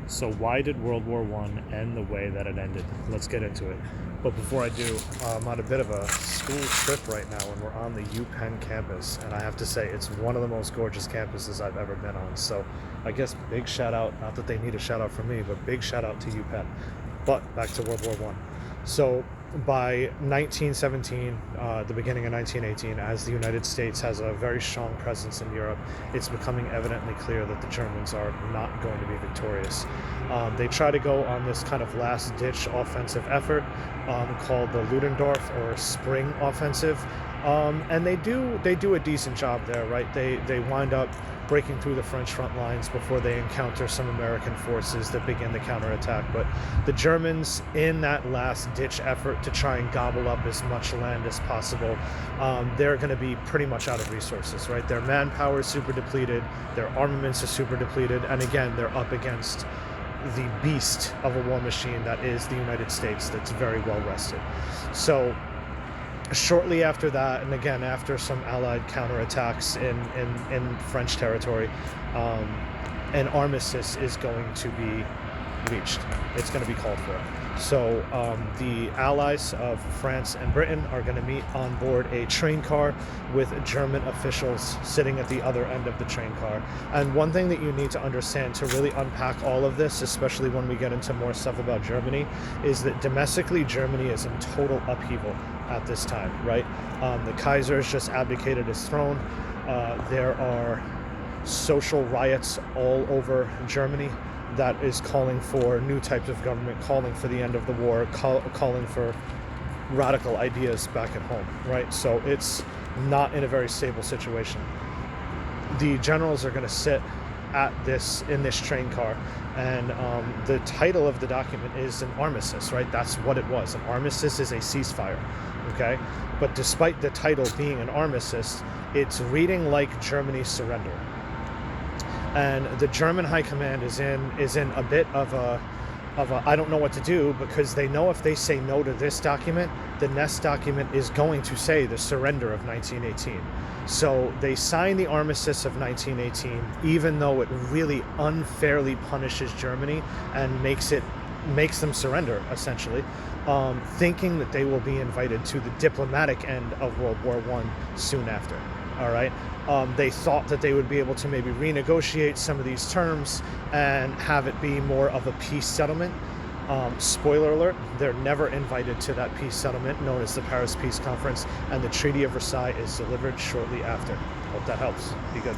So why did World War One end the way that it ended? Let's get into it. But before I do, I'm on a bit of a school trip right now, and we're on the UPenn campus, and I have to say it's one of the most gorgeous campuses I've ever been on. So I guess big shout out, not that they need a shout out from me, but big shout out to UPenn. But back to World War One. So by 1917, the beginning of 1918, as the United States has a very strong presence in Europe, it's becoming evidently clear that the Germans are not going to be victorious. They try to go on this kind of last-ditch offensive effort called the Ludendorff or Spring Offensive, and they do a decent job there, right? They wind up breaking through the French front lines before they encounter some American forces that begin the counterattack. But the Germans, in that last-ditch effort to try and gobble up as much land as possible, they're going to be pretty much out of resources, right? Their manpower is super depleted, their armaments are super depleted, and again, they're up against the beast of a war machine that is the United States that's very well rested. So shortly after that, and again after some Allied counterattacks in French territory, an armistice is going to be reached. It's going to be called for. So the allies of France and Britain are going to meet on board a train car with German officials sitting at the other end of the train car. And one thing that you need to understand to really unpack all of this, especially when we get into more stuff about Germany, is that domestically Germany is in total upheaval at this time, right? The Kaiser has just abdicated his throne. There are social riots all over Germany that is calling for new types of government, calling for the end of the war, calling for radical ideas back at home, right? So it's not in a very stable situation. The generals are going to sit in this train car, and the title of the document is an armistice, right? That's what it was. An armistice is a ceasefire, okay? But despite the title being an armistice, it's reading like Germany's surrender. And the German high command is in a bit of a I don't know what to do, because they know if they say no to this document, the next document is going to say the surrender of 1918. So they sign the armistice of 1918, even though it really unfairly punishes Germany and makes them surrender, essentially, thinking that they will be invited to the diplomatic end of World War One soon after. All right. They thought that they would be able to maybe renegotiate some of these terms and have it be more of a peace settlement. Spoiler alert, they're never invited to that peace settlement known as the Paris Peace Conference, and the Treaty of Versailles is delivered shortly after. Hope that helps. Be good.